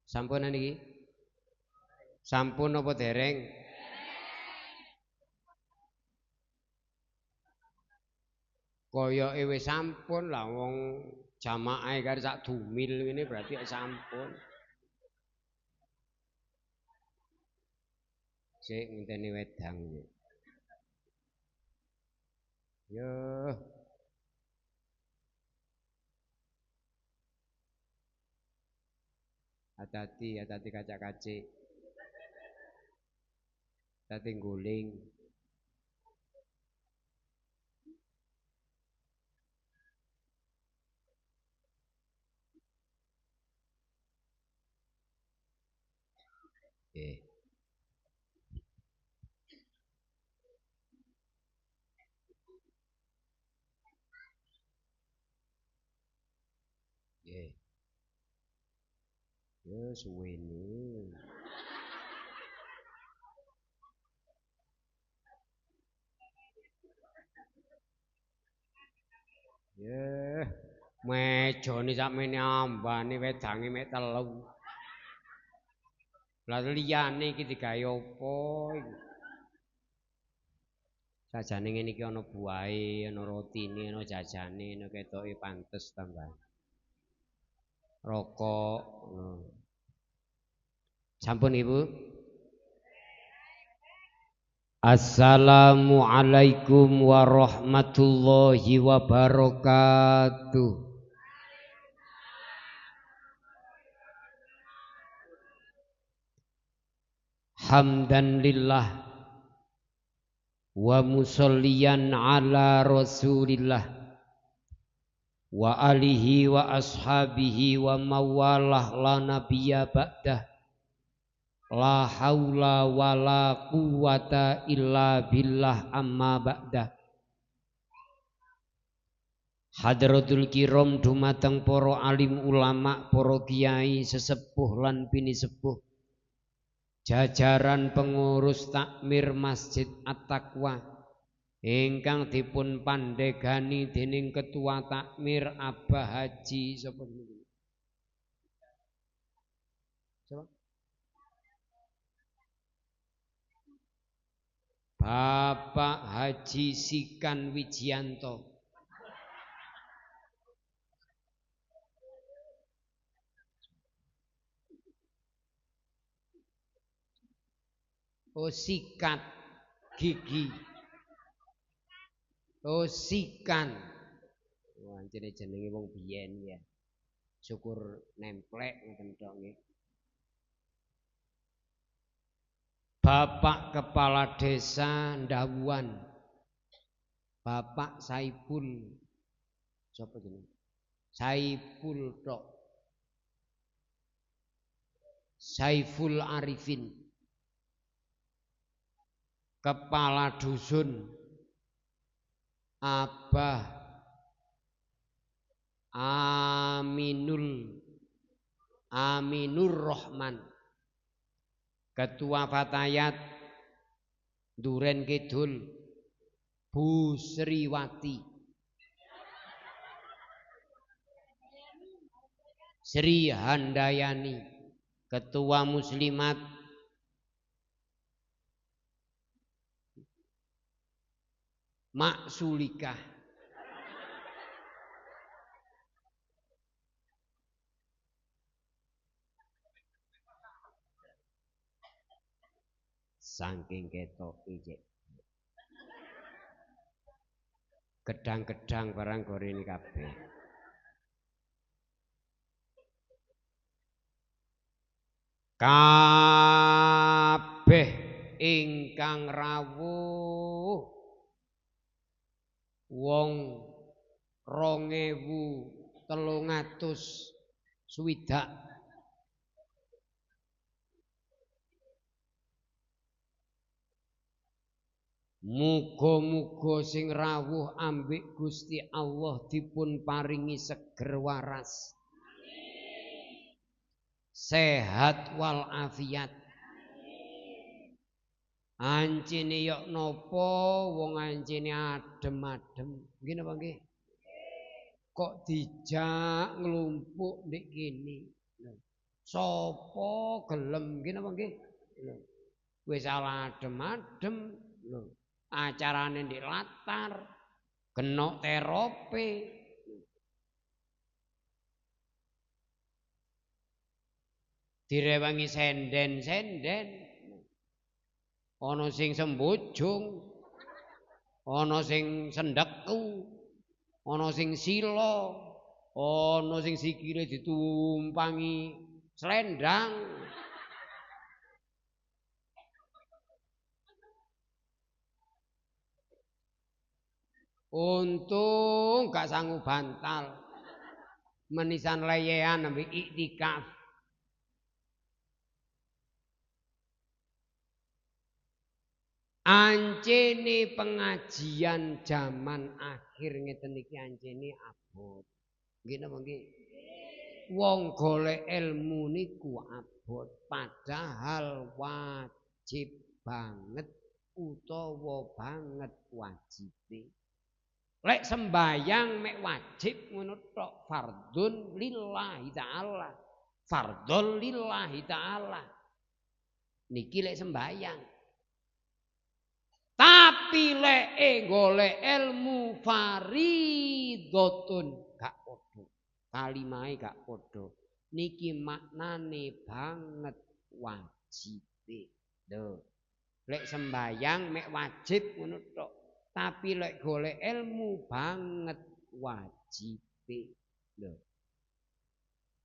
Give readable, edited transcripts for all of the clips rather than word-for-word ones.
Sampun niki? Sampun apa dereng? Koyoke wis sampun lah wong jamaah karo sak dumil ngene berarti sampun. Sik ngenteni wedang iki. Yo. Hati-hati, hati-hati kacak-kacik. Hati guling. Nggih. Nggih. Yo suwene. Yeh, mejane sakmene ambane wedange mek 3. Lah liyane iki digawe apa iki? Sajane ngene iki ana buahe, ana rotine, ana jajane, ana ketoke pantes tambah. Rokok. Sampun Ibu? Assalamualaikum warahmatullahi wabarakatuh. Hamdan lillah wa musalliyan ala rasulillah wa alihi wa ashabihi wa mawalah la nabiyya ba'dah la haula wa la quwata illa billah amma ba'dah. Hadratul kiram dumateng para alim ulama, para kiai sesepuh lan pinisepuh, jajaran pengurus takmir Masjid At-Taqwa ingkang dipun pandegani dening Ketua Takmir Abah Haji sapa niku? Bapak Haji Sikan Wijianto. Oh sikat gigi. Oh sikan. Wah jenenge wong biyen ya. Syukur nemplek ngoten tok nggih. Bapak Kepala Desa Ndawuan. Bapak Saipul. Sapa jenenge? Saipul tok. Saiful Arifin. Kepala Dusun Abah Aminur Rahman. Ketua Fatayat Duren Kidul Bu Sriwati Sri Handayani. Ketua Muslimat Mak Sulikah. Saking ketok ijek. Gedang-gedang barang goreng kabeh. Kabeh ingkang rawuh wong 2360. Muga-muga sing rawuh ambek Gusti Allah dipun paringi seger waras, sehat wal afiat. Ancene yok nopo wong ancene adem-adem. Nggih napa nggih? Kok dijak nglumpuk ndek kene. Sapa gelem nggih napa nggih? Wis salah adem-adem lho. Acarane ndek latar genok terope. Direwangi senden-senden. Ana sing sembojong, ana sing sendheku, ana sing sila, ana sing sikile ditumpangi slendang. Untung gak sanggup bantal. Menisan leyean ambil iktikaf. Ancene pengajian zaman akhir ngeten iki ancene abot. Nggih napa nggih? Wong golek ilmu niku abot padahal wajib banget utawa banget wajibe. Lek sembayang mek wajib ngono tok fardun lillahi taala. Fardhul lillahi taala. Niki lek sembayang. Tapi lek golek ilmu faridotun gak padha. Kalimahe gak padha. Niki maknane banget wajibe. Lho. Lek sembayang mek wajib ngono tok. Tapi lek golek ilmu banget wajibe. Lho.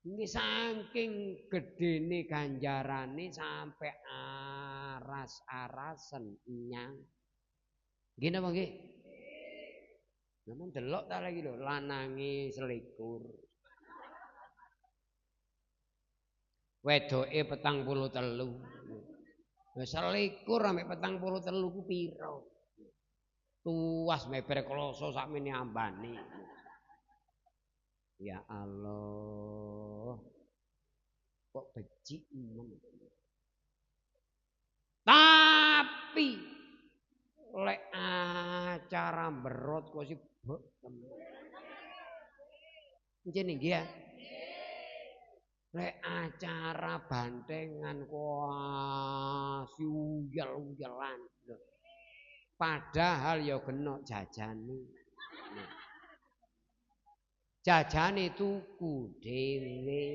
Nggih saking gedene ganjarane sampai aras-arasen nyang. Nggih napa nggih? Namun delok ta lagi lho lanange selikur. Wedoke 43. Wis selikur ambek 43 ku pira? Tuas meber kloso sakmene ambane. Ya Allah. Kok becik tapi lek acara berot kok sibuk nggih ya. Lek acara bantengan kok siuyel-uyelan. Padahal ya kena jajane. Jajane tuku dhewe.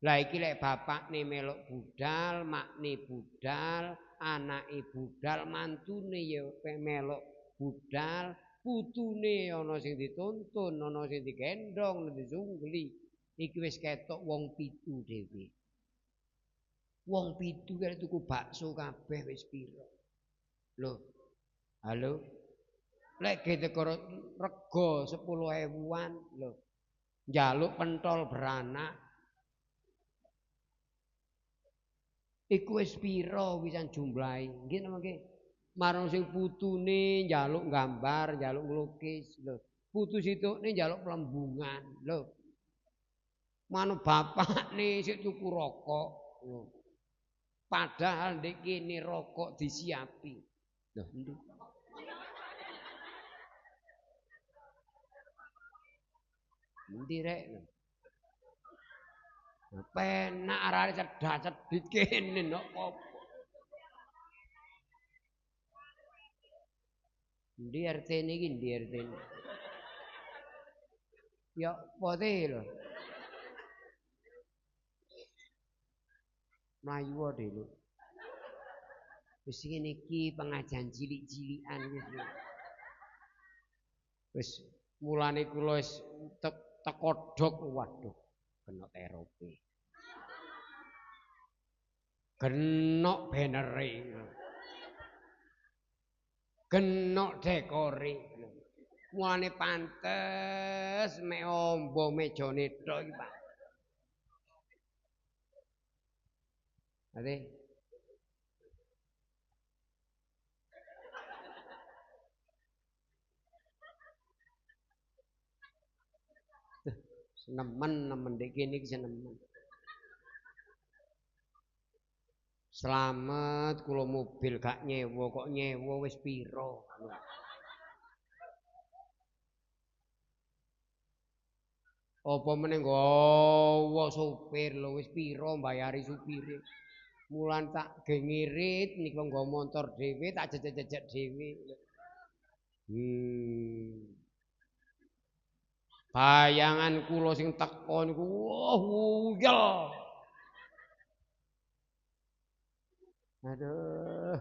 Lah iki lek bapakne melok budal, makne budal, anake budal, mantune ya melok budal, putune ana sing dituntun, ana sing digendong, disungli. Iki wis ketok wong 7 dhewe. Wong 7 kare tuku bakso kabeh wis pira. Lho. Halo. Lek teko rego 10.000-an lho. Njaluk pentol beranak. Iku wis pira wisan jumlahe. Nggih napa nggih? Marang sing putune njaluk gambar, njaluk nglukis lho. Putu situkne njaluk plembungan lho. Manu bapakne sik tuku rokok lho. Padahal ndek kene rokok disiapi. Lho, nduk. Endi rek? Penak arane cedak-cedhit kene kok apa. Endi RT niki endi RT? Ya pote lho. Mlayu wae lho. Wis ngene iki pengajian cilik-cilikan wis. Wis mulane kula wis teko dok waduh kena terope. Genok banere. Genok dekore. Mulane pantes mek ombo mejane tok iki, Pak. Ade. Nemen dek kene iki nemen. Slamet kula mobil gak nyewa kok nyewa wis pira. Apa meneh nggawa supir lho wis pira mbayari supire. Mulan tak gengirit niku nggawa motor dhewe tak jejek-jejek dhewe. Bayangan kula sing teko niku wah wuyel. Aduh.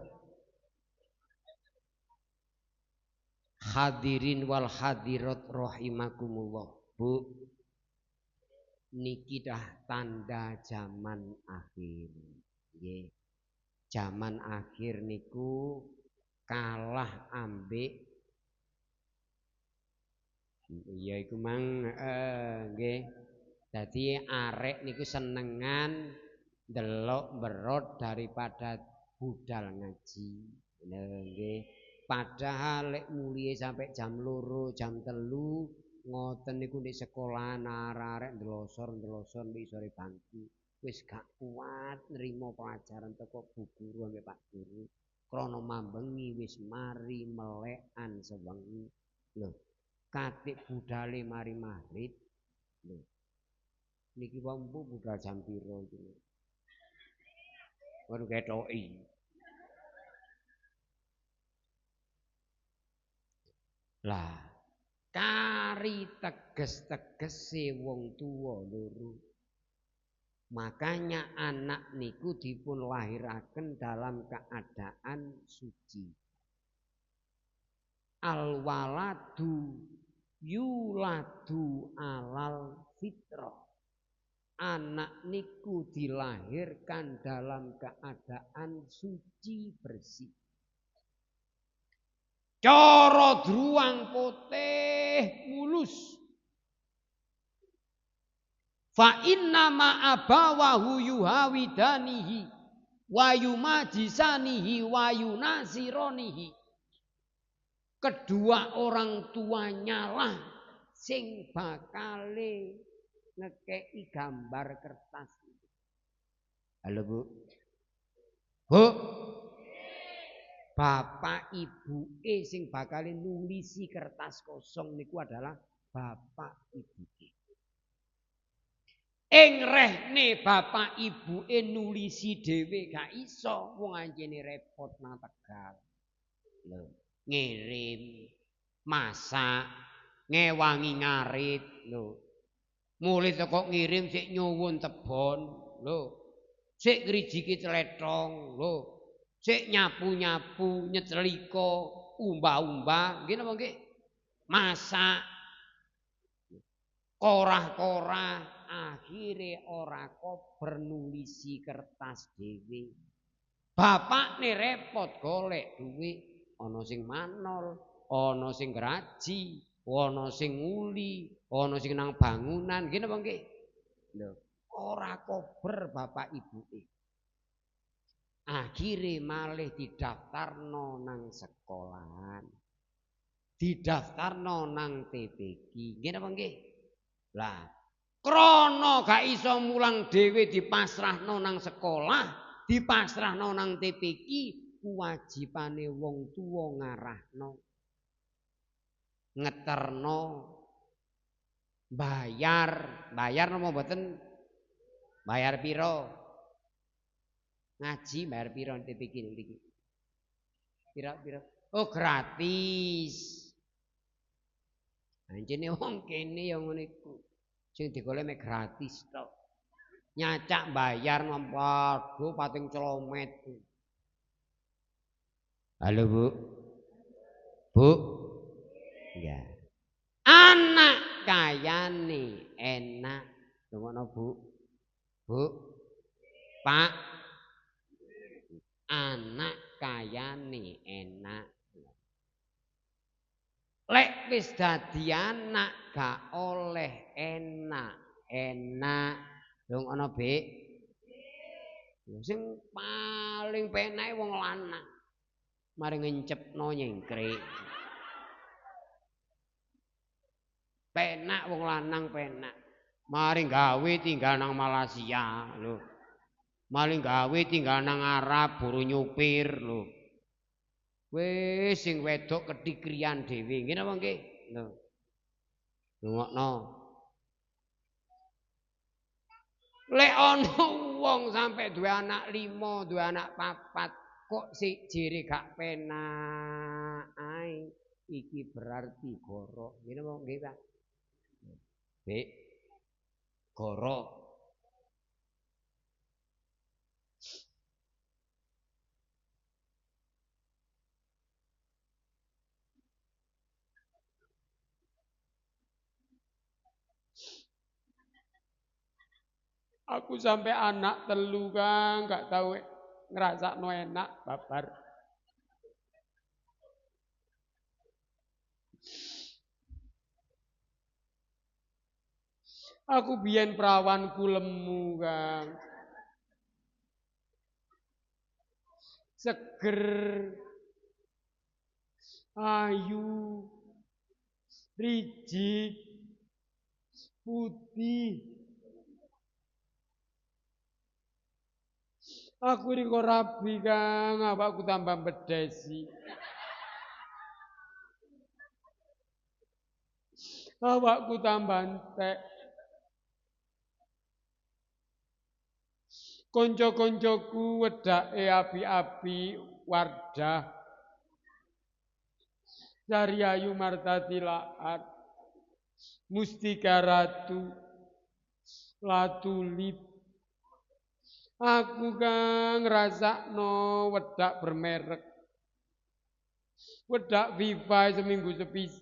Hadirin wal hadirat rahimakumullah. Bu. Niki dah tanda zaman akhir. Nggih. Zaman akhir niku kalah ambek iya iku mang nggih. Dadi arek niku senengan delok berot daripada budal ngaji. Nggih. Padahal lek mulie sampai jam 2, jam 3 ngoten niku nek sekolahan arek-arek ndelosor mbek isore bangku. Wis gak kuat nrimo pelajaran teko bu guru ambek Pak Guru. Krana mambengi wis mari melekan sewengi. Lho, katik budale mari maghrib. Lho. Niki wampu budal jam pira iki. Baru ketoki. Lah, kari teges-tegese wong tuwa loro. Makanya anak niku dipun lahiraken dalam keadaan suci. Al waladu yuladu alal fitrah. Anak niku dilahirkan dalam keadaan suci bersih. Cara druang putih mulus. Fa inna ma abawahu yuhawidanihi wa yumajisanihi wa yunasironihi. Kedua orang tuanya lah sing bakale ngekei gambar kertas. Halo Bu. Bu. Bapak ibu sing bakale nulisi kertas kosong niku adalah bapak ibu. Ing rehne bapak ibu nulisi dhewe gak iso wong anjene repot nang Tegal. Lho, ngirim, masak, ngewangi ngarit, lho. Mulih teko ngirim sik nyuwun tebon, lho. Sik ngrijiki cletong, lho. Sik nyapu-nyapu, nyetrika, umbah-umbah, nggih napa nggih? Masak, korah-korah, akhire ora kober nulisi kertas dhewe. Bapakne repot golek duit, ana sing manol, ana sing graji, ana sing nguli, ana sing nang bangunan, nggih napa nggih? Lho, ora kober bapak ibuke. Akhire malih didaftarno nang sekolahan. Didaftarno nang TPQ. Nggih napa nggih? Lah, krana gak iso mulang dhewe dipasrahno nang sekolah, dipasrahno nang TPQ, kewajibane wong tuwa ngarahno. Ngeterno bayar napa mboten? Bayar pira? Ngaji bayar pira TPQ niki? Pira-pira? Oh, gratis. Anjene wong kene ya ngono iku. Sing digolek mek gratis tok. Nyacak bayar padha pating celomet. Halo Bu. Bu. Ya. Anak kayane enak. Ngono Bu. Bu. Pak. Anak kayane enak. Lek wis dadi anak gak oleh enak. Dong ana Bik. Sing paling penake wong lanang. Mari ngencepno nyengkrik. Penak wong lanang penak. Mari gawe tinggal nang Malaysia lho. Mari gawe tinggal nang Arab buru nyupir lho. Wis sing wedok ketikrian dhewe. Nggih napa nggih? Lho. Rungokno. Lek ana wong sampe duwe anak 5, duwe anak 4, kok siji gak penak ae. Iki berarti goro. Ngene apa nggih, Pak? Dik. Goro. Aku sampai anak telu Kang, gak tahu ngrasakno enak babar. Aku biyen perawanku lemu Kang. Seger, ayu, rijik, putih. Aku ini kok rabi Kang, awakku tambah bedesi. Awakku tambah entek. Konco-koncoku wedake api-api Wardah. Sariayu Martatilaat. Mustika Ratu. Latulip. Aku Kang ngrasakno wedak bermerek. Wedak Viva seminggu sepis.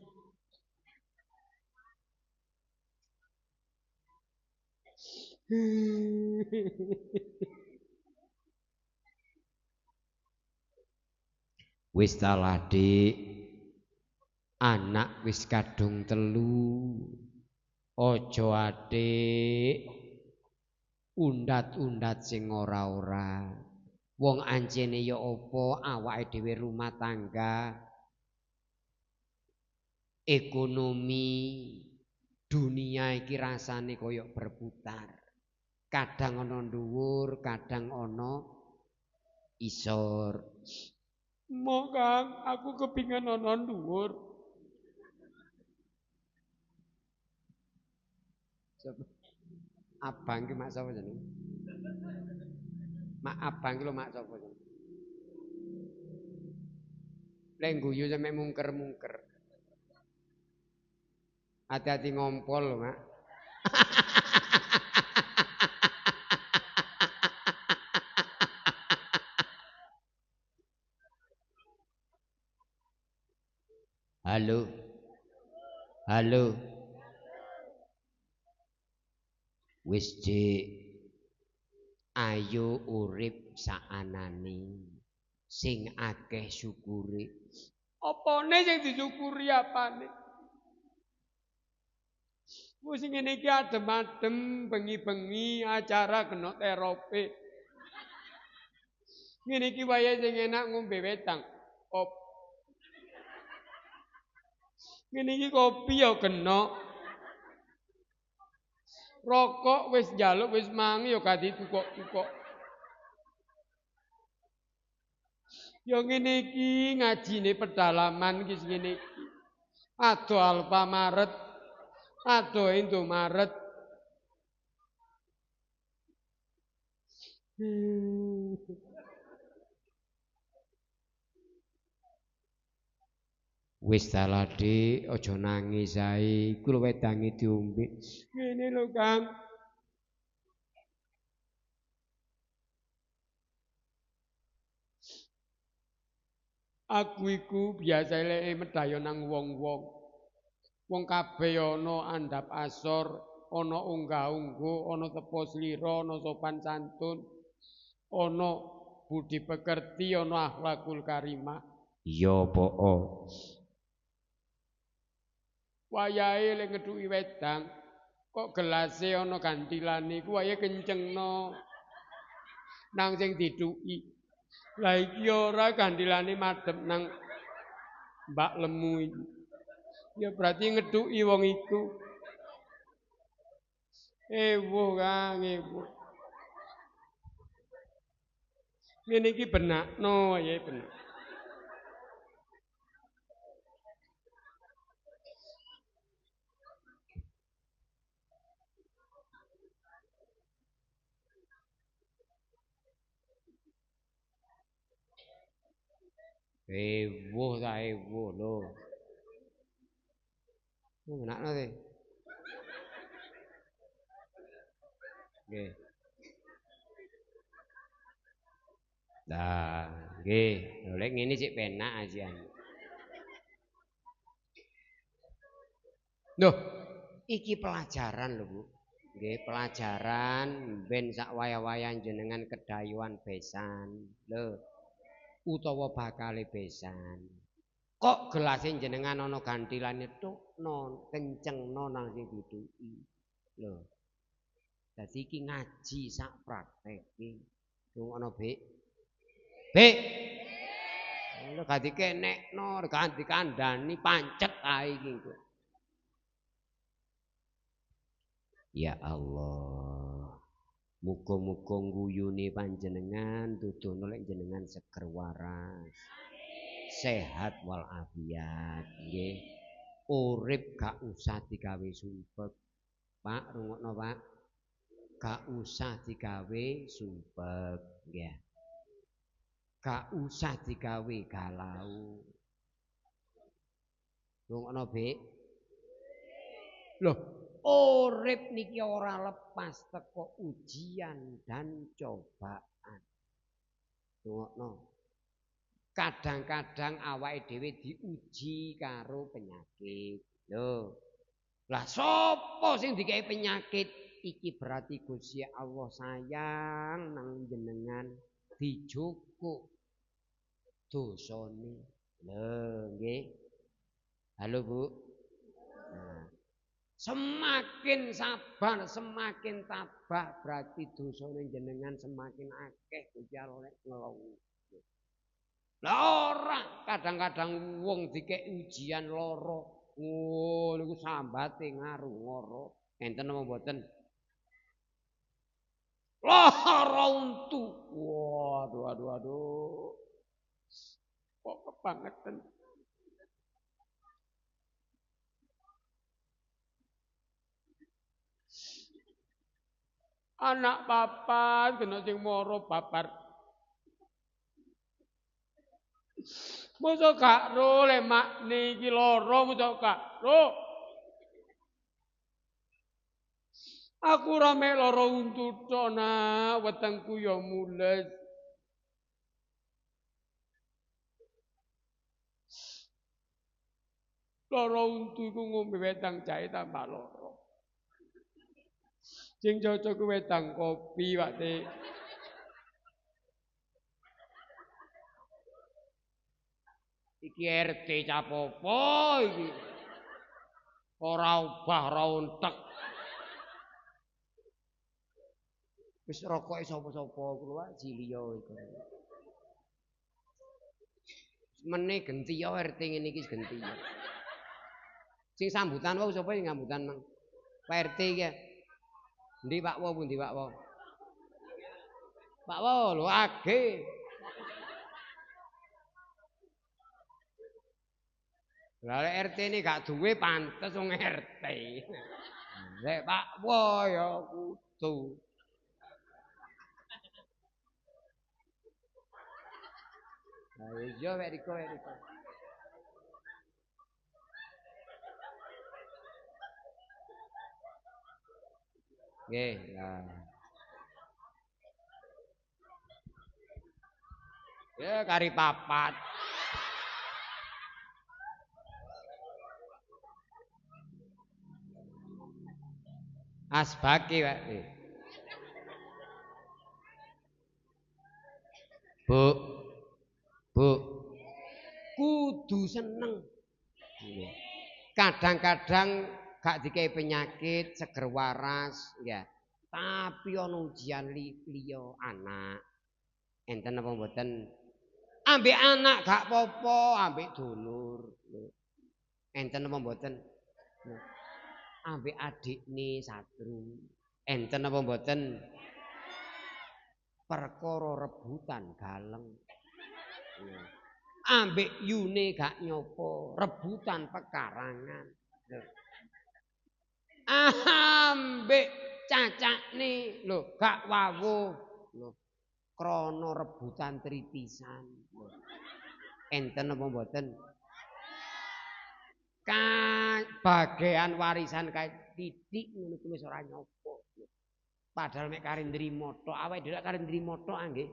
Wis talah Dik. Anak wis kadung 3. Aja Adik. Undat-undat sing ora-ora. Wong anjene ya apa awake dhewe rumah tangga. Ekonomi dunia iki rasane kaya berputar. Kadang ana dhuwur, kadang ana isor. Mo Kang, aku kepingin ana dhuwur. Abang ki mak sapa jeneng? Mak abang ki lho mak sapa jeneng? Lek guyu sampe mungker-mungker. Hati-hati ngompol lho, Mak. Halo. Halo. Wis Dik. Ayo urip saanane. Sing akeh syukuri. Apane sing disyukuri apane? Wis ngene iki adem-adem, bengi-bengi acara kena terope. Ngene iki wayahe sing enak ngombe wedang. Ngene iki kopi ya kena. Rokok wis njaluk wis mangi ya gak ditukok-tukok. Ya ngene iki ngajine pedalaman iki ngene iki. Ado Alfamaret, ado Indomaret. Wis dalah Dik, aja nangis ae. Iku lho wedange diombe. Ngene lho, Kang. Aku iku biasa eleke medhayo nang wong-wong. Wong kabeh ana andhap asor, ana unggah-ungguh, ana tepo slira, ana sopan santun, ana budi pekerti, ana akhlakul karimah. Iya, po'o. Wayahe lek ngedhuki wedang, kok gelase ana gantilane iku wayahe kencengno. Nang sing didhuki. Lah iki ora gantilane madhep nang mbak lemu iki. Ya berarti ngedhuki wong iku. Ewo Kang, ewo. Ngene iki benakno ya benak. Hewuh ta hewuh lho. Enakno te. Nggih. Lah, nggih. Lek ngene sik penak ajian. Loh, iki pelajaran lho, Bu. Nggih, pelajaran ben sak wayah-wayah jenengan kedayuhan besan. Lho, utawa bakale besan. Kok gelase jenengan ana gantilane tukno, kencengno nang sing duduki. Lho. Dadi iki ngaji sak prakteke. Rungokno, Bik. Bik. Lho ganti kenekno, ganti kandhani pancet ae iki. Ya Allah. Muga-muga guyune panjenengan dudono lek jenengan seger waras. Sehat walafiat nggih. Urip gak usah digawe sumpek. Pak, rungokno, Pak. Gak usah digawe sumpek, nggih. Gak usah digawe galau. Rungokno, Bik. Loh, urip niki ora lepas teko ujian dan cobaan. Rungokno. Kadang-kadang awake dhewe diuji karo penyakit. Lho. Lah sapa sing dikai penyakit? Iki berarti Gusti Allah sayang nang jenengan dijukuk dosane. Lho, nggih. Halo, Bu. Nah, semakin sabar, semakin tabah berarti dosane jenengan semakin akeh Gusti Allah ngelongi. Lah ora, kadang-kadang wong dikek ujian lara. Oh, niku sambate ngaru-ngoro. Enten apa mboten? Lara untu. Waduh, aduh, aduh. Kok kebangetan. Anak papat kena sing mara babar. Mosok gak ro le makne iki lara mosok gak ro. Aku ora mek lara untu tok nak, wetengku ya mules. Lara untu iku ngombe wedang jahe tambah lara. Sing cocok wedang kopi, Pak Dik. Iki RT capopo iki. Ora obah, ora untek. Wis rokoke sapa-sapa kuwi wae Jiliya iku. Mene genti ya RT ngene iki genti. Sing sambutan wae sapa sing sambutan Mang? Pak RT iki. Endi Pak Wo pundi Pak Wo? Pak Wo lho age. Lah RT ini gak duwe pantes wong RT. Lek Pak Wo ya kudu. Lah iya wek riko. Nggih, lah. Ya kari papat. Asbaki Pak. Bu. Bu. Kudu seneng. Kadang-kadang gak dikai penyakit, seger waras, ya. Tapi ana ujian liya anak. Enten apa mboten? Ambek anak gak popo, ambek dulur. Enten apa mboten? Ambek adik nih satru. Enten apa mboten? Perkara rebutan galeng. Ambek yune gak nyopo, rebutan pekarangan. Ambek cacakne lho gak wawuh. Lho. krana rebutan tritisan. Enten apa mboten? Bagian warisan kae titik ngono kuwi wis ora nyopo. Padahal mek kare nrimo tok, awake dhewe kare nrimo tok nggih.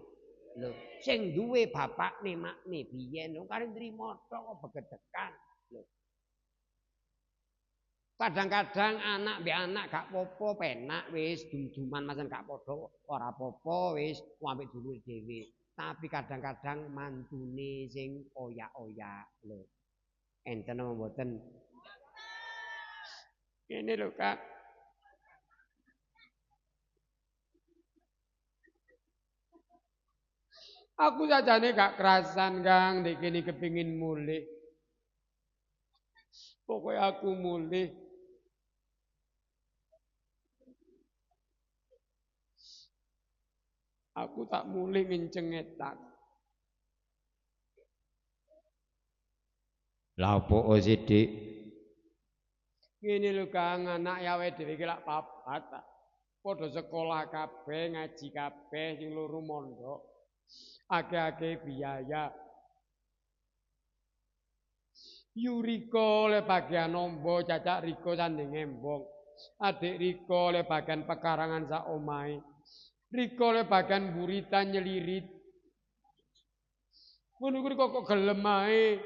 Lho, sing duwe bapakne makne biyen kare nrimo tok kok begedekan. Lho. Kadang-kadang anak mbek anak gak popo penak wis dum-duman masan gak padha ora apa-apa wis ambek dulur dhewe. Tapi kadang-kadang mantune sing oyak-oyak lho. Enten apa mboten? Ini lho Kak. Aku sajane gak kerasan Kang, nek kene kepengin mulih. Pokoknya aku mulih. Aku tak mulih ngenceng etak. Lah opo sithik? Ngene lho Kang, anak yawe dhewe iki lak papat ta. Padha sekolah kabeh, ngaji kabeh sing loro mondok. Akeh-akeh biaya. Yuriko le bagian ombo, cacak Riko sanding embong. Adik Riko le bagian pekarangan sak omahe. Riko le bagian buritan nyelirit. Ngono kuwi kok gelem ae.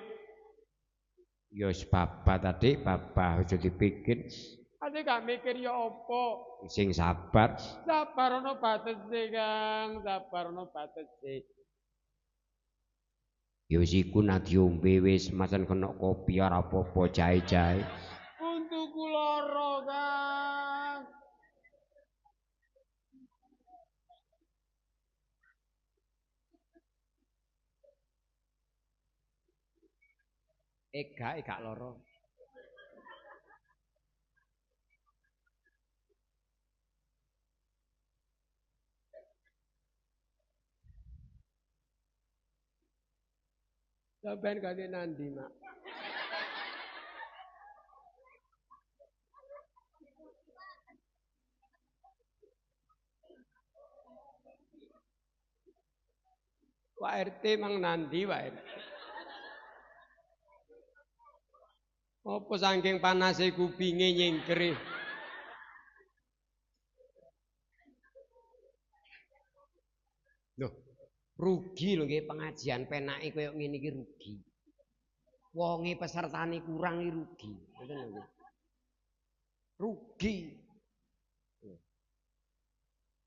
Ya wis bapak tadi, bapak aja dipikir. Ate gak mikir ya apa? Sing sabar. Sabar ana batese, Kang. Sabar ana batese. Ya wis iku nak diombe wis masan kena kopi ora apa-apa jae-jae. Untukku lara, Kang. Gak lara. Sampeyan kate nandi, Mak? Pak RT mang nandi, Pak RT. Apa saking panase kupinge nyingkre? Loh, rugi lho nggih pengajian penake koyo ngene iki rugi. Wonge pesertane kurang iki rugi. Ngoten lho nggih. Rugi.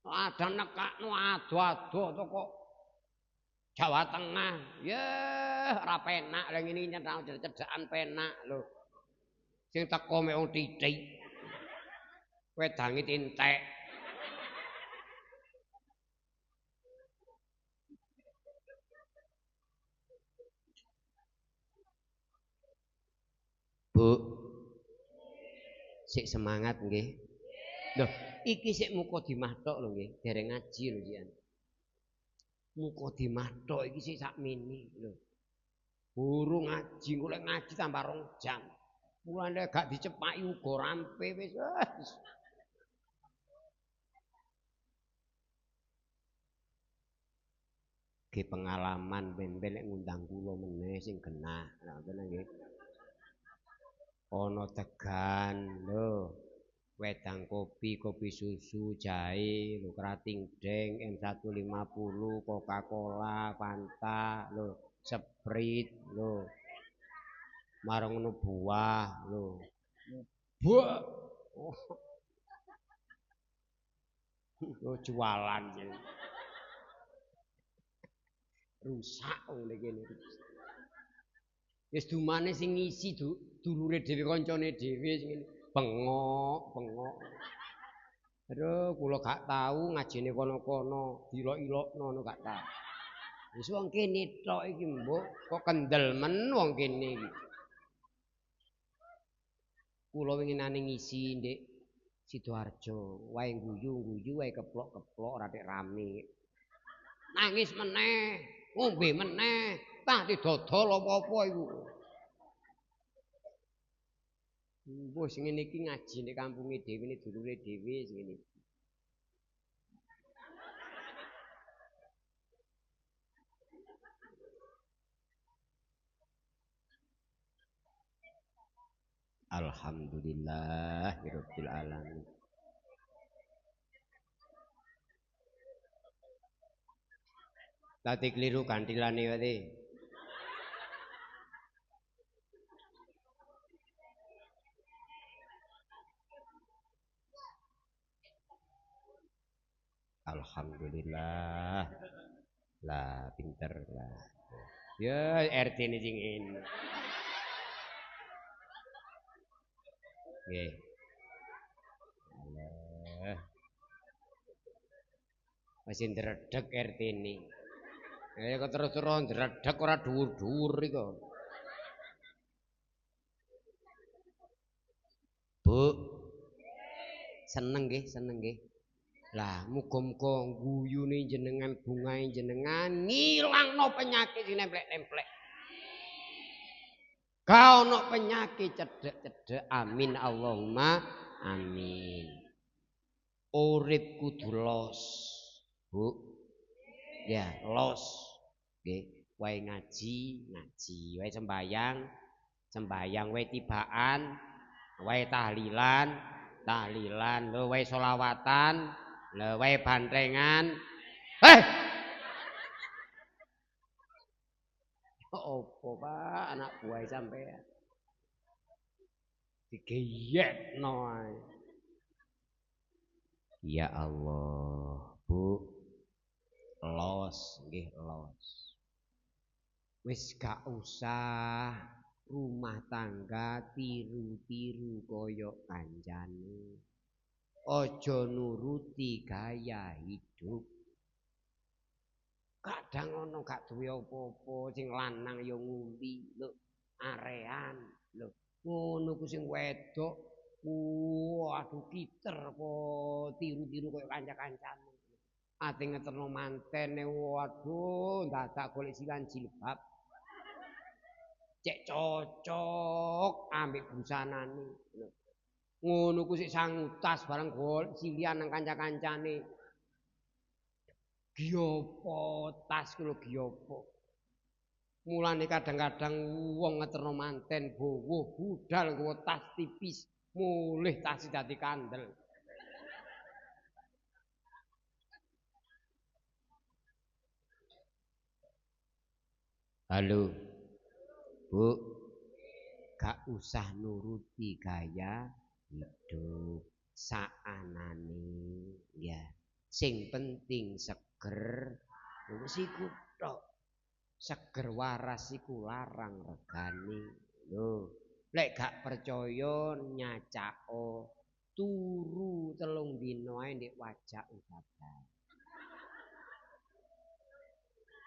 Ada nekakno ado-ado toko Jawa Tengah. Ya, ora penak lha ngene nyedak cedakan penak lho. Sing teko mek wong titik. Wedange tintek. Bu. Sik semangat nggih. Loh, iki sik mukadimah tok lho nggih, dereng ngaji lho jian. Mukadimah tok iki sik sakmene lho. Burung ngaji, golek ngaji tambah 2 jam. Mulane gak dicepaki uga rampe wis. Ge pengalaman ben-ben nek ngundang kula meneh sing genah. Lah ngoten nggih. Ana tegan lho. Wedang kopi, kopi susu, jahe, lho kerating deng, M150, Coca-Cola, Fanta, lho, Sprite, lho. Marang ngono buah, lho. Buah. Oh, jualan ya. Rusak ngene kene. Wis dumane sing ngisi dulure dhewe kancane dhewe sing ngene. Bengok. Aduh, kula gak tahu ngajine kono-kono, dilok-ilokno ngono gak tahu. Wis wong kene tok iki, Mbok, kok kendel men wong kene iki. Kula winginane ngisi Ndek Sidoarjo, wae guyu-guyu, wae keplok-keplok ora tek rame. Nangis meneh, ngombe meneh, tah didodol apa-apa iku. Mbah sing ngene iki ngaji nek kampunge dhewe nek dulure dhewe sing ngene. Alhamdulillahirabbil alamin. Tadi keliru kantilane wae. Alhamdulillah. Lah pinter lah. Ya RT ini sing ini. Nggih. Allah. Masih ndredeg RT ini. Kok terus-terus ndredeg ora dhuwur-dhuwur iku. Bu. Seneng nggih. Lah muga-muga guyune jenengan bungae jenengan ngilangno penyakit sing nemplek-nemplek. Ka ono penyakit cedhek-cedhek. Amin Allahumma amin. Urip kudu los. Bu. Ya, los. Nggih, wae ngaji, wae sembayang, wae tibaan, wae tahlilan, lho wae selawatan. Lah wae bantengan. Opo Pak anak buah sampean. Digeyekno ae. Ya Allah, Bu. Los, nggih los. Wis gak usah rumah tangga tiru-tiru koyok kancane. Ojo nuruti gaya hidup. Kadang ono gak duwe apa-apa, sing lanang ya nguli, lho, arean, lho. Ngono ku sing wedok, waduh kiter apa tiru-tiru koyo kanca-kancane. Ate ngeterno mantene, waduh, dadak golek silan jilbab. Cek cocok ambek busanane. Ngono ku sik sangutas barang gol silian nang kanca-kancane. Giopo tas ku lho giopo. Mulane kadang-kadang wong ngeterno manten bowo budal nggawa tas tipis, mulih tas dadi kandel. Halo. Bu. Gak usah nuruti gaya hidup saanane ya. Sing penting seger wis iku tok. Seger waras iku larang regane. Lho, lek gak percaya nyacako turu 3 dina ae ndek wajak ibadah.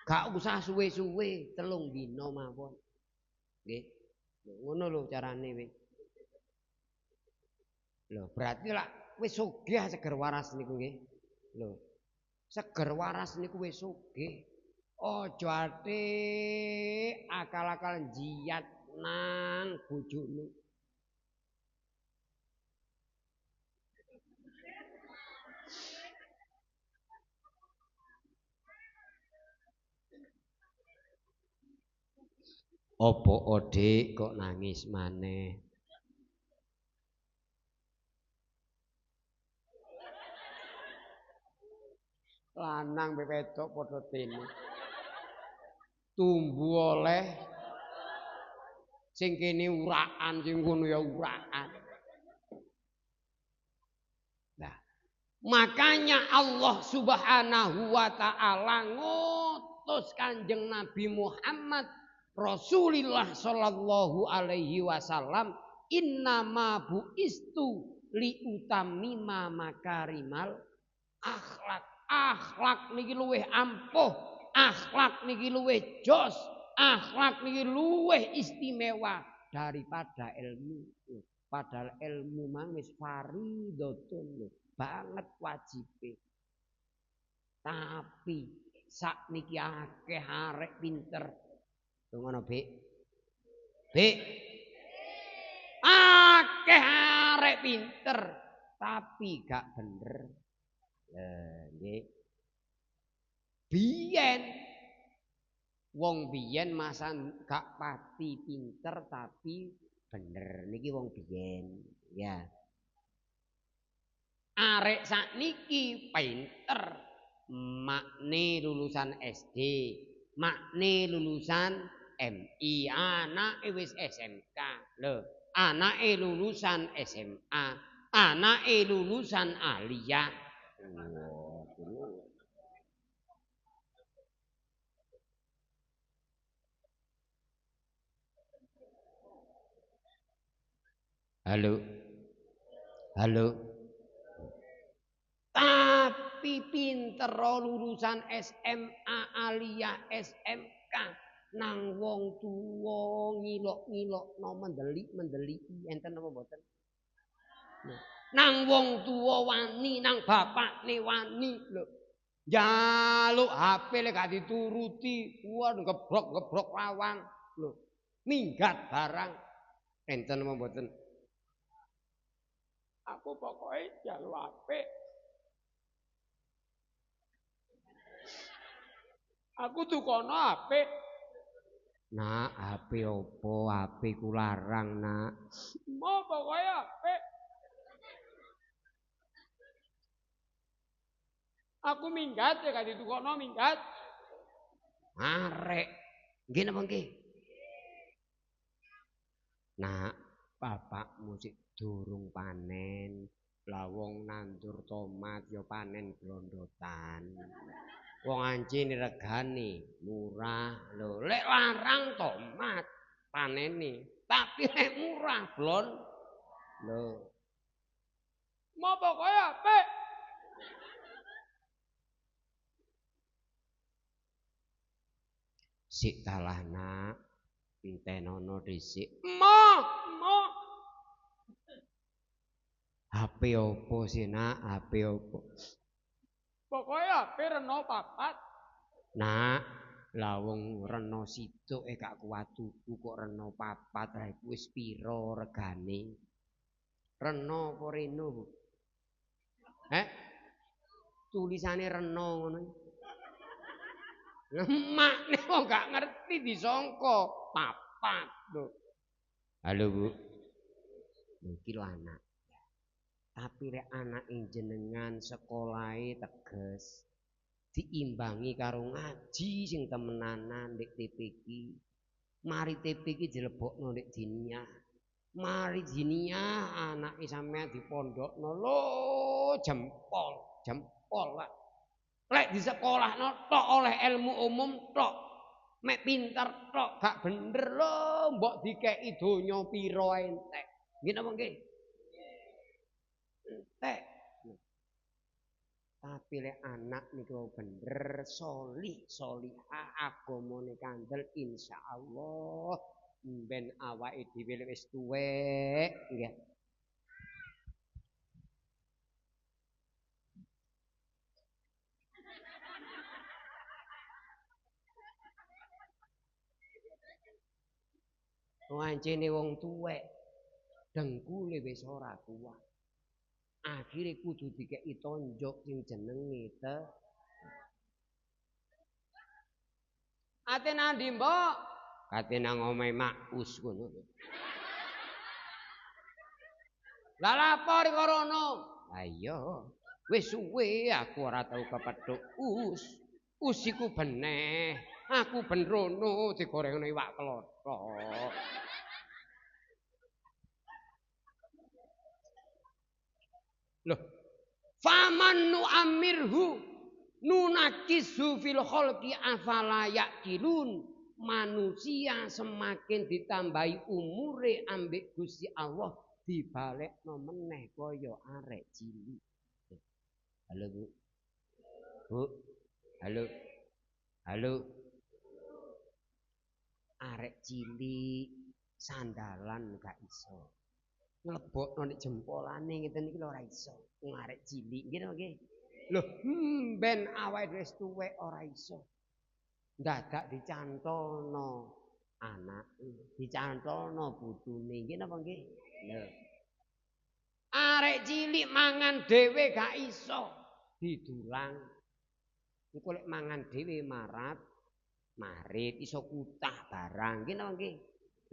Gak usah suwe-suwe 3 dina mawon. Nggih. Ngono lho carane wis. Lho, berarti lak wis sugih seger waras niku nggih. Lho. Seger waras niku wis sugih. Aja ate akal-akal jiat nang bojone. Apa Dik kok nangis maneh? Lanang mbek wedok padha tene. Tumbu oleh sing kene urakan sing ngono ya urakan. Nah, makanya Allah Subhanahu wa taala ngutus Kanjeng Nabi Muhammad Rasulullah sallallahu alaihi wasallam innama buistu li utamima makarimal akhlak. Akhlak niki luweh ampuh, akhlak niki luweh jos, akhlak niki luweh istimewa daripada ilmu. Padahal ilmu mang wis fardhotun banget wajibe. Tapi sak niki akeh arek pinter. Ngono, Bik. Bik. Akeh arek pinter tapi gak bener. Nggih. Biyen wong biyen masan gak pati pinter tapi bener niki wong biyen ya. Arek sakniki pinter. Makne lulusan SD, makne lulusan MI, anake wis SMK. Lho, anake lulusan SMA, anake lulusan aliyah. Halo. Halo. Tapi pinter lulusan SMA, aliyah, SMK. Nang wong tuwa ngilok-ngilokno mendelik-mendeliki enten apa mboten? Nang wong tuwa wani, nang bapakne wani lho. Njaluk HP lek gak dituruti, waduh gebrok-gebrok lawang lho. Minggat barang enten apa mboten? Aku pokoknya njaluk HP. Aku tukono HP. Nak, HP opo? HP ku larang, Nak. Mau pokoknya HP. Aku minggat ya gak ditukono minggat. Arek. Nggih napa nggih? Nak, bapakmu sik durung panen. Lah wong nandur tomat ya panen blondotan. Wong anjene regane murah lho. Lek larang tomat panene, tapi lek murah blon lho. Mau pokoknya HP. Sik kalah nak, pintenono dhisik. Mo. HP opo sih nak? HP opo? Pokoknya HP Reno 4. Nak, lah wong Reno situk gak kuat tuku kok Reno 4. Lah iku wis pira regane? Reno apa Reno? Tulisane Reno ngono. Makne kok gak ngerti disangka 4 lho. Halo Bu. Iki lho anak. Tapi lek anake jenengan sekolahe teges diimbangi karo ngaji sing temenanan ndek TPQ. Mari TPQ dilebokno ndek diniyah. Mari diniyah anake sampean dipondhokno lho jempol Pak. Lek di sekolahno tok oleh ilmu umum tok. Mek pinter tok gak bener lho mbok dikeki donya pira entek. Nggih napa nggih? Entek. Tapi lek anak niku bener solih solihah agamane kandel insyaallah ben awake dhewe wis tuwek nggih. Wancene wong tuwek dengkule wis ora kuat. Akhire kudu dikeki tonjok sing jenenge Ate nandi, Mbok? Kate nang omahe Makus ngono. Lah lapor karo ono. Lah iya, wis suwe aku ora tau kepethuk Us iku beneh. Aku ben rono digorengno iwak klothok. Loh, faman nu amirhu nunakisu fil khalqi afala yaqilun. Manusia semakin ditambahi umure ambek Gusti Allah dibalekno meneh kaya arek cilik. Halo Bu. Bu. Halo. Halo. Arek cilik sandalan gak iso. Nglebokno nek jempolane ngeten iki lho ora iso. Wong arek cilik nggih nggih. Lho, ben awake wis tuwek ora iso. Dadak dicantolno anake, dicantolno putune. Nggih napa nggih? Lho. Arek cilik mangan dhewe gak iso. Didulang. Engko lek mangan dhewe marit iso kutah barang. Nggih napa nggih?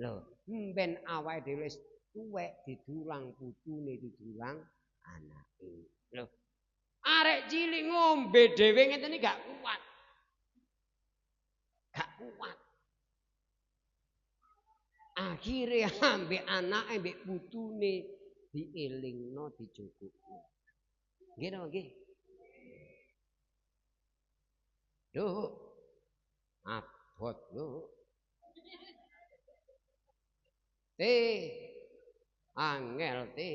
Lho, ben awake dhewe wis tuwek didulang putune didulang anake. Lho, arek cilik ngombe dhewe ngene gak kuat. Gak kuat. Akhire ambek anake ambek putune dielingno dijogokno. Nggih napa nggih? Lho. Abot lho. Angel te.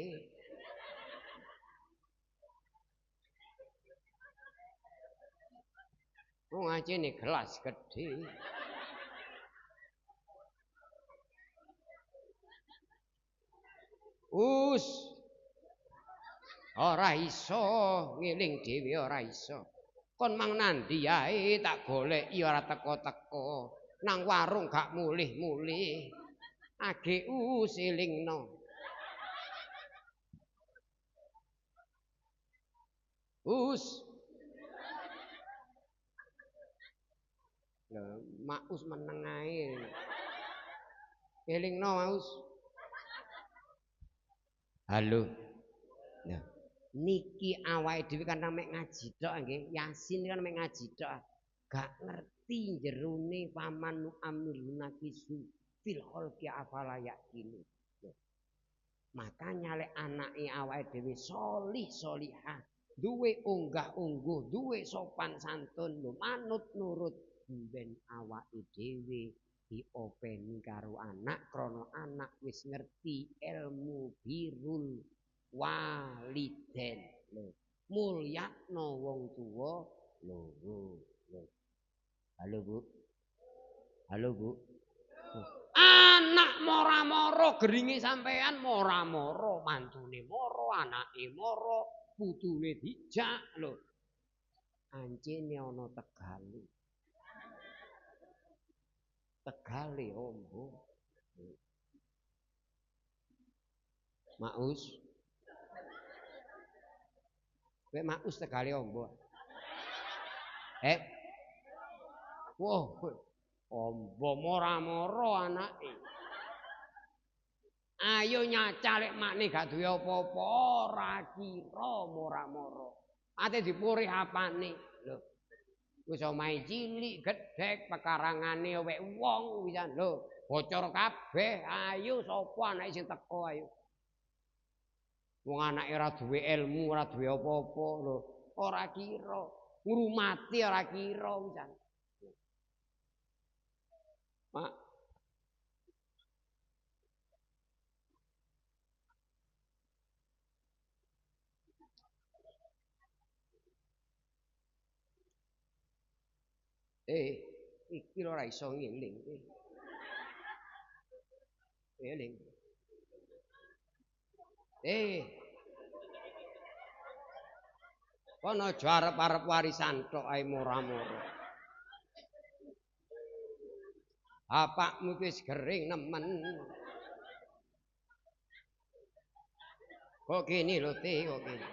Wong ajene gelas gedhe. Ora iso ngeling dhewe ora iso. Kon mang nandi ae tak goleki ora teko-teko. Nang warung gak mulih-mulih. Age elingno. Lho, Maus meneng ae. Elingno Maus. Halo. Nah, niki awake dhewe kan mek ngaji tok nggih. Yasin kan mek ngaji tok. Gak ngerti jerone paman nu'amiluna kisu fil khalqi afala yaqinu. Makanya lek anake awake dhewe solih solihah, duwe unggah-ungguh, duwe sopan santun, manut nurut ben awake dhewe diopeni karo anak krana anak wis ngerti ilmu birrul waliden. Mulyakno wong tuwa loro. Halo Bu. Halo Bu. Anak mora-moro geringe sampean mora-moro, mantune moro, anake moro, putune dijak lho. Ancene ana Tegale. Tegale ombo. Maus. Kowe Maus Tegale ombo. Wah, ombo mora-moro anake. Ayo nyacalek makne gak duwe apa-apa, ora kira mora-moro. Ate dipurih apane lho. Wis omahe cilik, gedhek, pekarangane wek wong pisan lho. Bocor kabeh. Ayo sapa anake sing teko ayo. Wong anake ora duwe ilmu, ora duwe apa-apa lho. Ora kira, ngrumati ora kira pisan. Pak iki ora iso ngeling. Eling. Kono aja arep-arep warisan tok ae mora-mora. Bapakmu wis gering nemen. Kok gini lho kok gini.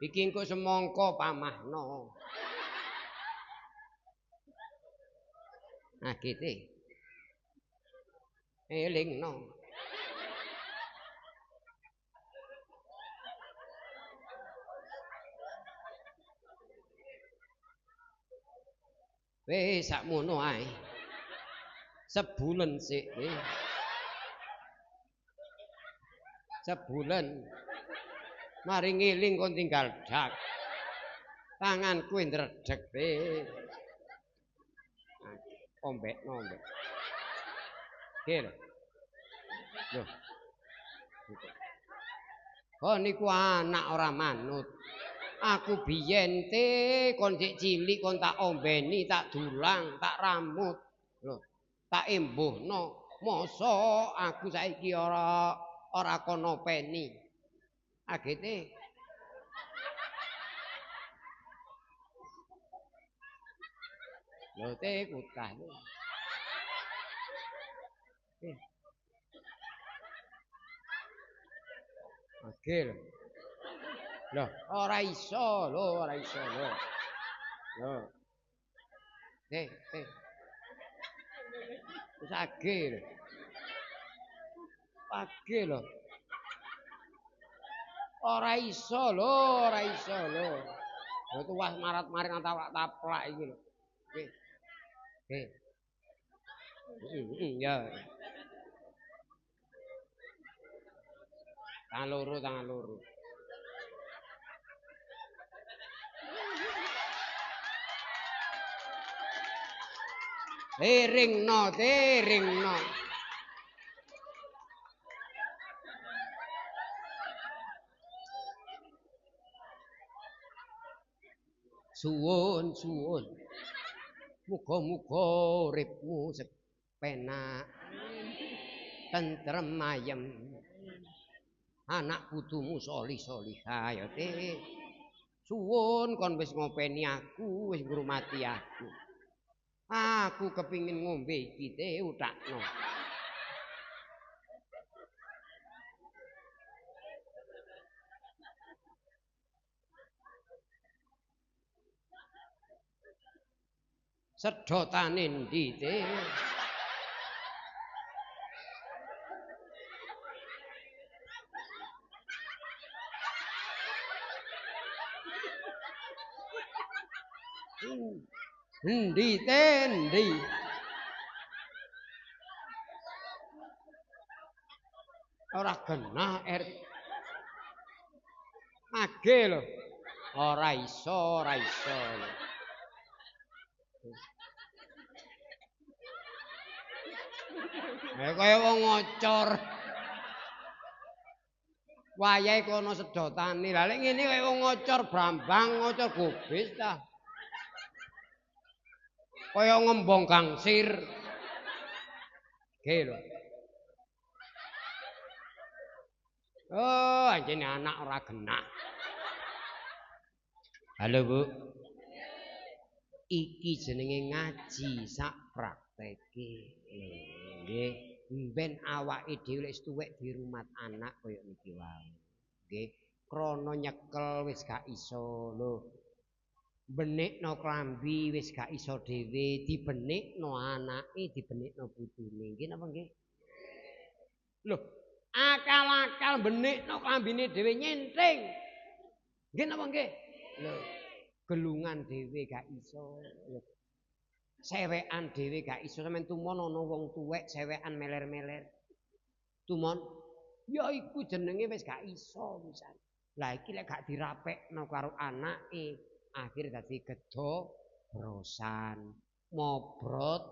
Iki engko semangka pamahno. Nah gitu. Elingno. Wis sakmono ae. Sebulan sik. Sebulan. Mari ngiling kon tinggal dak. Tanganku ndredeg ombekno. Nggih lho. Lho. Oh niku anak ora manut. Aku biyen kon sik cilik kon tak ombeni, tak dulang, tak rambut. Lho, tak embuhno. Mosok aku saiki ora kono openi. Agete. Lho te kutah. Oke lho. Loh, ora iso lho. Loh. Sage. Page lho. Ora iso lho, ora iso lho. Lha tuwas marat-marit taplak iki lho. Nggih. Nggih. Ya. Tangan loro. Ringno. Suwun. Muga-muga uripmu sepenak. Tentrem ayem. Anak putumu solih-solihah ya te. Suwun kon wis ngopeni aku, wis ngurmati aku. Aku kepingin ngombe iki te utakno. Sedotane ndi te? Endi te endi? Ora genah Age lho. Ora iso. Kaya wong ngocor. Wayahe kono sedotane. Lah lek ngene kaya wong ngocor brambang, ngocor gobis ta. Kaya ngembong gangsir. Nggih lho. Oh, anjene anak ora genah. Halo, Bu. Iki jenenge ngaji sak prakteke. Nggih, mben awake dhewe wis tuwek dirumat anak kaya niki wae. Nggih, krana nyekel wis gak iso lho. Benikno klambi wis gak iso dhewe, dibenikno anake, dibenikno putune. Nggih napa nggih? Lho, akal-akal benikno klambine dhewe nyenting. Nggih napa nggih? Lho, gelungan dhewe gak iso. Sewekan dhewe gak iso sampean tumon ana wong tuwek sewekan meler-meler. Tumon ya iku jenenge wis gak iso pisan. Lah iki lek gak dirapekno karo anake, akhir dadi gedho brosan, mobrot.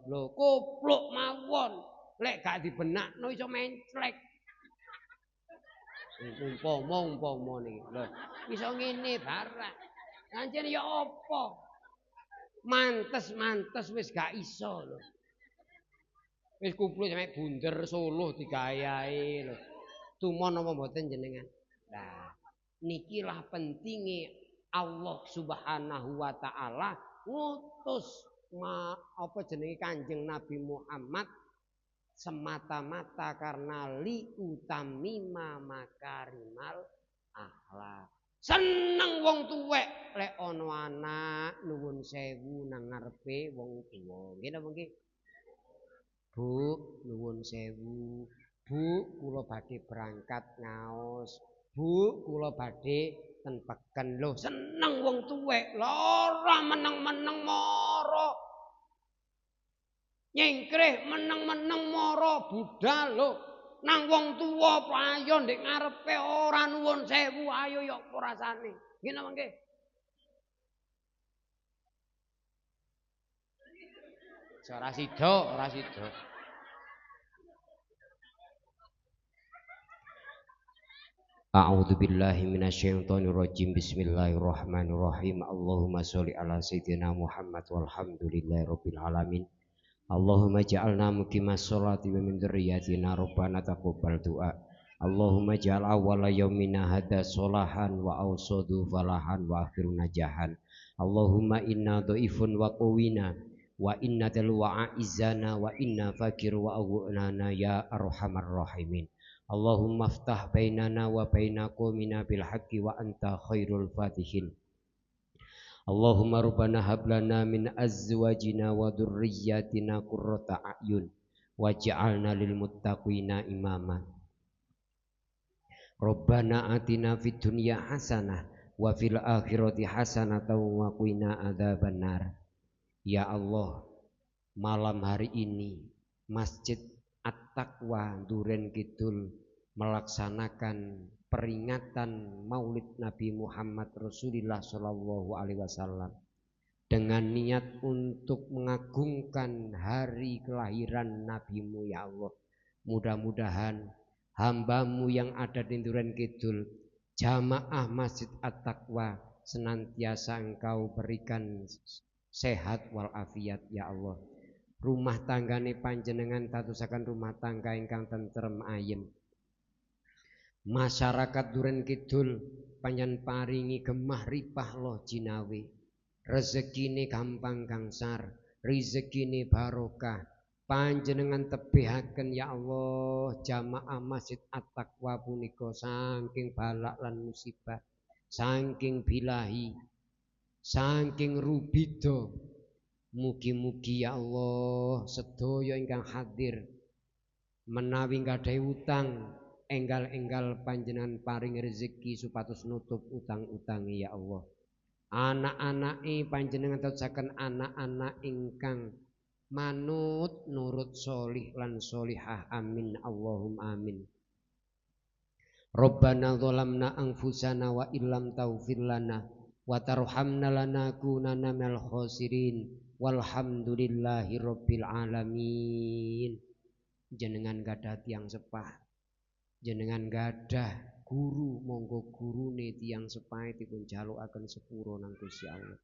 Lho kupluk mawon. Lek gak dibenakno iso menclek. Umpama niki. Lho, iso ngene barang. Anjen ya apa? Mantes wis gak iso lho. Wis kupluk sampe bunder Solo digawe ae lho. Tumon apa mboten jenengan? Nah, nikilah pentinge Allah Subhanahu wa taala ngutus apa jenenge Kanjeng Nabi Muhammad semata-mata karena li utamima makarimal akhlak. Seneng wong tuwek lek ana anak nuwun sewu nang ngarepe wong tuwa. Nggih napa nggih? Bu, nuwun sewu. Bu, kula badhe berangkat ngaos. Bu, kula badhe ten peken. Lho, seneng wong tuwek. Lara meneng-meneng mara. Nyengkrih meneng-meneng mara budal lho. Nang wong tuwa ayo ndek ngarepe ora nuwun sewu ayo ya apa rasane. Nggih napa nggih? Ora sida. A'udzu billahi minasyaitonir rajim. Bismillahirrahmanirrahim. Allahumma sholli ala sayyidina Muhammad walhamdulillahirabbil alamin. Allahumma ja'alna muqimas sholati wa min dzurriyyatina rabbana taqabbal du'a. Allahumma ja'al awwala yaumina hadza sholahan wa awsadu falahan wa akhiru najahan. Allahumma inna dhaifun wa qawina wa inna talwa izana wa inna fakir wa aghnana ya arhamar rahimin. Allahumma aftah bainana wa baina qaumina bil haqqi wa anta khairul fatihin. Allahumma rabbana hab lana min azwajina wa dhurriyyatina qurrata a'yun waj'alna lil muttaqina imama. Rabbana atina fid dunya hasanah wa fil akhirati hasanatan wa qina adzabannar. Ya Allah, malam hari ini Masjid At-Taqwa Duren Kidul melaksanakan peringatan Maulid Nabi Muhammad Rasulullah Shallallahu Alaihi Wasallam dengan niat untuk mengagungkan hari kelahiran Nabimu ya Allah. Mudah-mudahan hambamu yang ada di Duren Kidul, jamaah Masjid At-Taqwa, senantiasa Engkau berikan sehat walafiat ya Allah. Rumah tanggane panjenengan tatusaken rumah tangga ingkang tentrem ayem. Masyarakat Duren Kidul panjen paringi gemah ripah loh jinawi. Rezekine gampang gangsar, rezekine barokah. Panjenengan tebihaken ya Allah jamaah Masjid At-Taqwa punika saking balak lan musibah, saking bilahi, saking rubido. Mugi-mugi ya Allah sedaya ingkang hadir menawi gadhahi utang enggal-enggal panjenengan paring rezeki supados nutup utang-utangi ya Allah. Anak-anake panjenengan terusaken anak-anak ingkang manut nurut solih lan solihah, amin Allahumma amin. Rabbana dzalamna anfusana wa illam taghfir lana wa tarhamna lanakunanna minal khosirin walhamdulillahi rabbil alamin. Jenengan gadah tiang sepah, jenengan gadah guru, monggo gurune tiang sepah dipun jalukaken sepuro nang Gusti Allah.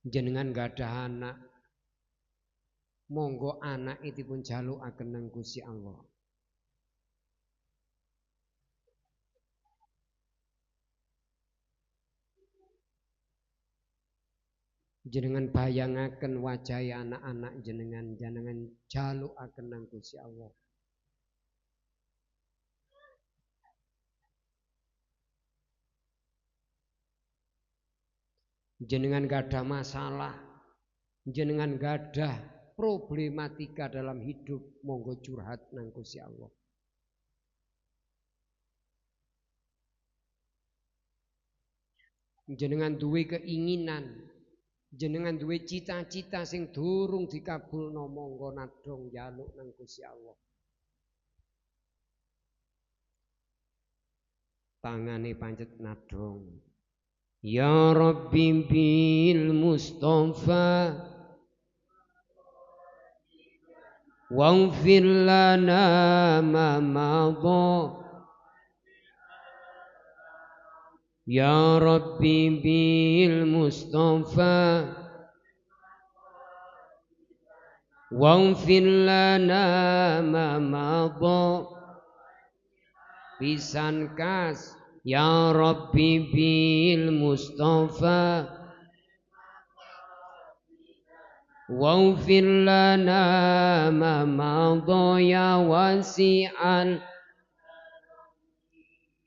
Jenengan gadah anak, monggo anak dipun jalukaken nang Gusti Allah. Jenengan bayangaken wajahe anak-anak jenengan jalukaken nang Gusti Allah. Jenengan gadah masalah, jenengan gadah problematika dalam hidup, monggo curhat nang Gusti Allah. Jenengan duwe keinginan, jenengan duwe cita-cita sing durung dikabulno, monggo nadong njaluk nang Gusti Allah. Tangane pancet nadong. Ya Rabbi bil Mustafa waghfir lana ma madha. Ya Rabbi bil Mustafa waghfir lana ma madha. Pisan kas ya Rabbi bil Mustafa waghfir lana ma madha ya wasi'an.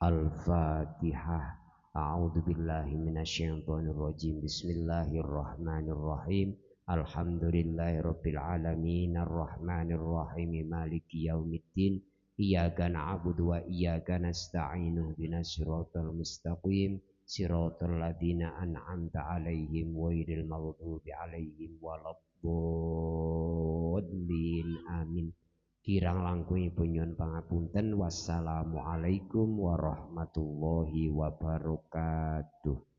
Al-Fatihah. A'udzu billahi minasyaitonir rajim. Bismillahirrahmanirrahim. Alhamdulillahirabbil alamin arrahmanir rahim maliki yaumiddin. Iyyaka na'budu wa iyyaka nasta'in ihdinas siratal mustaqim siratal ladzina an'amta 'alaihim ghairil maghdubi 'alaihim waladdallin. Amin. Kirang langkungipun nyuwun pangapunten. Wassalamualaikum warahmatullahi wabarakatuh.